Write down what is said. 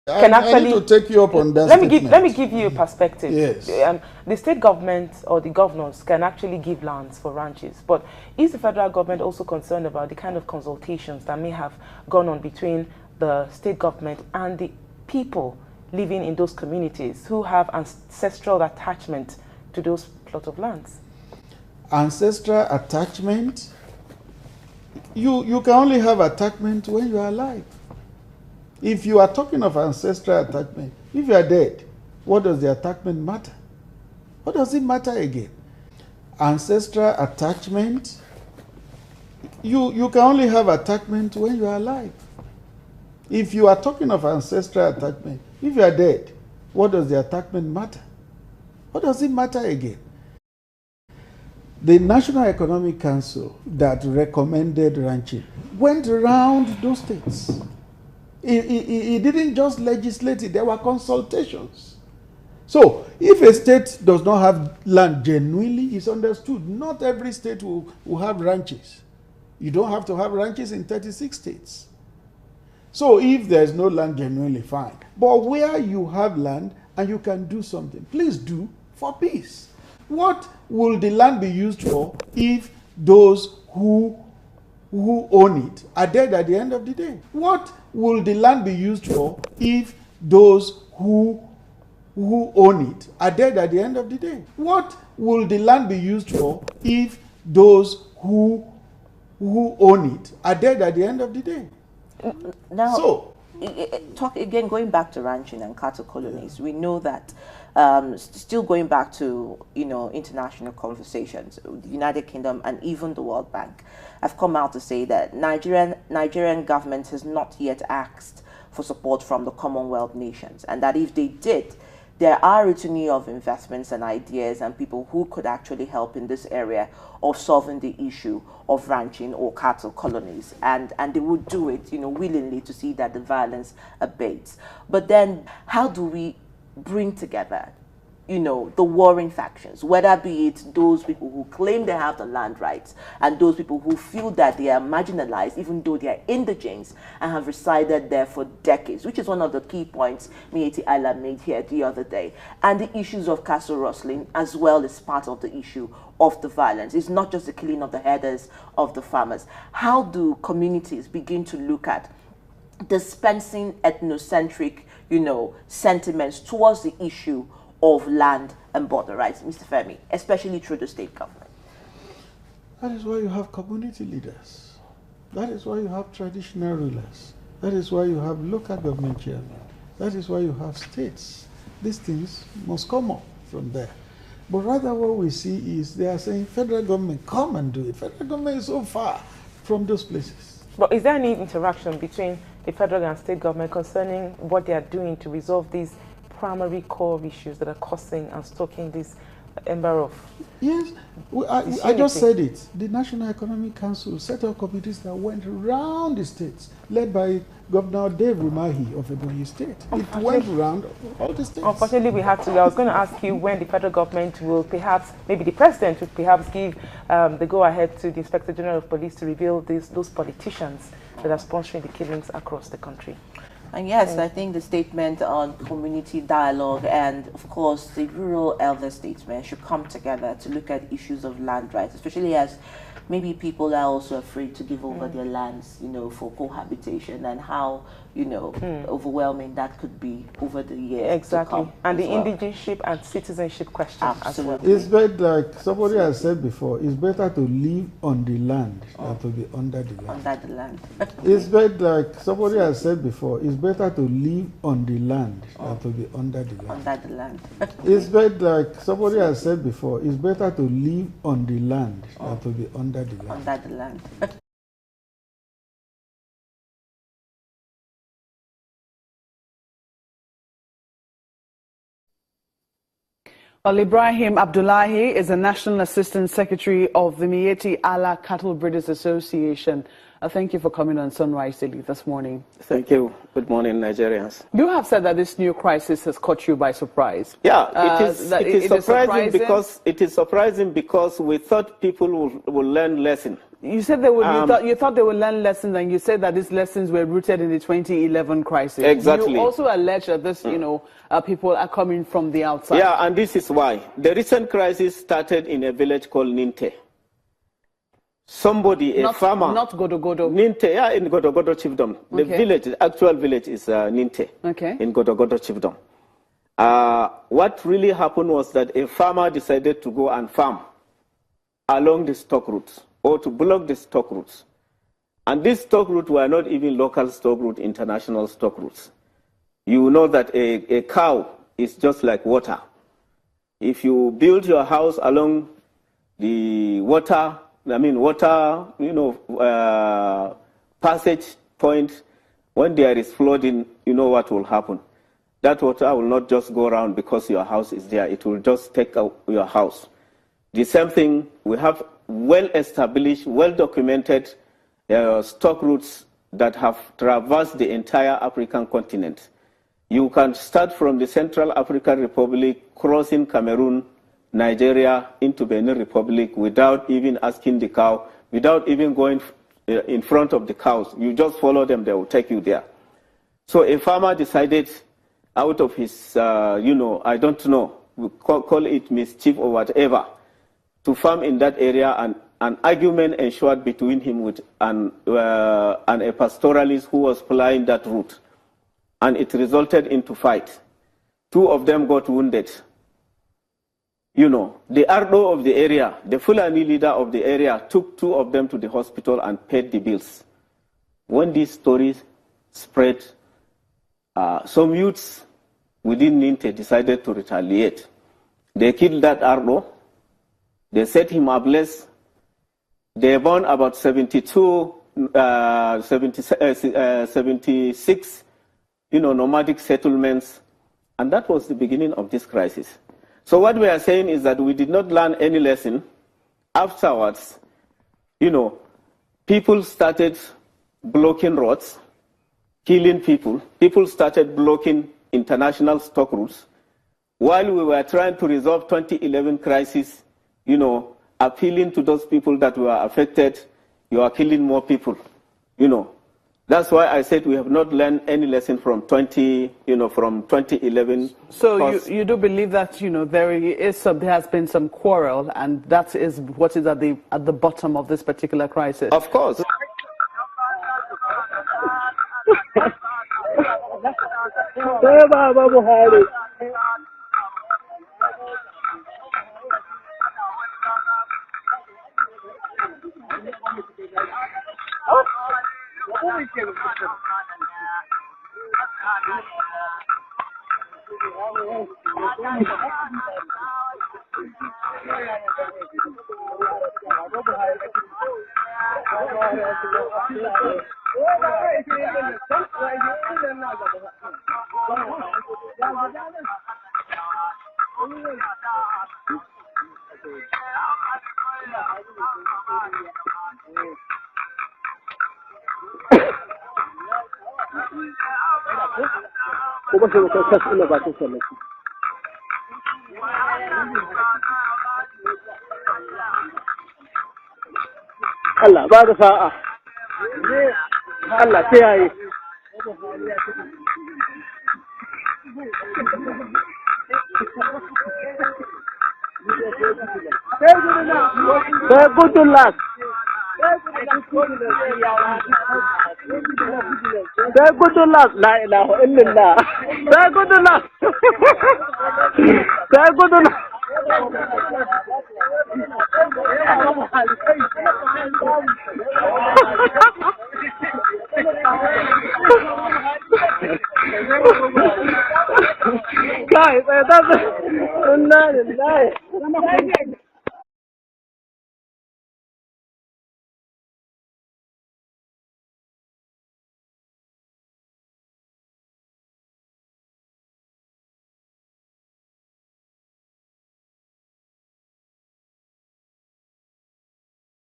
can actually... I need to take you up on that let me give you a perspective. Yes. The state government or the governors can actually give lands for ranches, but is the federal government also concerned about the kind of consultations that may have gone on between the state government and the people living in those communities who have ancestral attachment to those plot of lands? Ancestral attachment? You can only have attachment when you are alive. If you are talking of ancestral attachment, if you are dead, what does the attachment matter? What does it matter again? Ancestral attachment, you can only have attachment when you are alive. If you are talking of ancestral attachment, if you are dead, what does the attachment matter? What does it matter again? The National Economic Council that recommended ranching went around those states. It didn't just legislate it, there were consultations. So, if a state does not have land genuinely, it's understood. Not every state will have ranches. You don't have to have ranches in 36 states. So, if there's no land genuinely, fine. But where you have land and you can do something, please do for peace. What will the land be used for if those who own it are dead at the end of the day? What will the land be used for if those who own it are dead at the end of the day? What will the land be used for if those who own it are dead at the end of the day? Now, so, talk again, going back to ranching and cattle colonies, we know that still going back to international conversations, the United Kingdom and even the World Bank have come out to say that Nigerian government has not yet asked for support from the Commonwealth nations, and that if they did, there are a litany of investments and ideas and people who could actually help in this area of solving the issue of ranching or cattle colonies, and they would do it willingly to see that the violence abates. But then how do we bring together the warring factions, whether be it those people who claim they have the land rights and those people who feel that they are marginalized even though they are indigents and have resided there for decades, which is one of the key points Mieti Ayla made here the other day. And the issues of castle rustling as well is part of the issue of the violence. It's not just the killing of the herders, of the farmers. How do communities begin to look at dispensing ethnocentric sentiments towards the issue of land and border rights, Mr. Femi, especially through the state government? That is why you have community leaders. That is why you have traditional rulers. That is why you have local government chairmen. That is why you have states. These things must come up from there. But rather what we see is they are saying, federal government, come and do it. Federal government is so far from those places. But is there any interaction between the federal and state government concerning what they are doing to resolve these primary core issues that are causing and stoking this ember of... Yes, I just said it. The National Economic Council set up committees that went around the states, led by Governor Dave Umahi of Ebonyi State. It went around all the states. Unfortunately, we have to... I was going to ask you when the federal government will perhaps, maybe the president will perhaps give the go-ahead to the Inspector General of Police to reveal those politicians that are sponsoring the killings across the country. And yes, I think the statement on community dialogue and, of course, the rural elder statesmen should come together to look at issues of land rights, especially as maybe people are also afraid to give over their lands, for cohabitation, and how, overwhelming that could be over the years. Exactly. And the indigenship and citizenship question. Absolutely. It's better, like somebody has said before, it's better to live on the land than to be under the land. Under the land. It's better, like somebody has said before, it's better to live on the land than to be under the land. Under the land. It's better, like somebody has said before, it's better to live on the land than to be under the land. Under the land. Well, Ibrahim Abdullahi is the National Assistant Secretary of the Mieti Ayla Cattle Breeders Association. Thank you for coming on Sunrise Daily this morning. Thank you. Good morning, Nigerians. You have said that this new crisis has caught you by surprise. Yeah, it is surprising because we thought people will learn lesson You said they would. You thought they would learn lessons, and you said that these lessons were rooted in the 2011 crisis. Exactly. You also allege that this, people are coming from the outside. Yeah, and this is why the recent crisis started in a village called Ninte. Somebody, a farmer, not Godogodo. Ninte, yeah, in Godogodo chiefdom. The village, the actual village, is Ninte. Okay. In Godogodo chiefdom. What really happened was that a farmer decided to go and farm along the stock routes, or to block the stock routes. And these stock routes were not even local stock routes, international stock routes. You know that a cow is just like water. If you build your house along the water, passage point, when there is flooding, you know what will happen. That water will not just go around because your house is there. It will just take out your house. The same thing, we have well-established, well-documented stock routes that have traversed the entire African continent. You can start from the Central African Republic, crossing Cameroon, Nigeria, into Benin Republic without even asking the cow, without even going in front of the cows. You just follow them, they will take you there. So a farmer decided, out of his, I don't know, we call it mischief or whatever, to farm in that area, and an argument ensued between him with and a pastoralist who was plying that route. And it resulted into fight. Two of them got wounded. The Ardo of the area, the Fulani leader of the area, took two of them to the hospital and paid the bills. When these stories spread, some youths within Ninte decided to retaliate. They killed that Ardo. They set him ablaze. They burned about 76 nomadic settlements, and that was the beginning of this crisis. So what we are saying is that we did not learn any lesson. Afterwards, people started blocking roads, killing people. People started blocking international stock routes. While we were trying to resolve 2011 crisis, appealing to those people that were affected, you are killing more people, That's why I said we have not learned any lesson from 2011. So you do believe that there has been some quarrel, and that is what is at the bottom of this particular crisis. Of course. Allah ba da sa'a. Allah kiyaye. Say good luck. Say good luck. La ilaha illallah. Say good luck. Say good luck. Guys, that's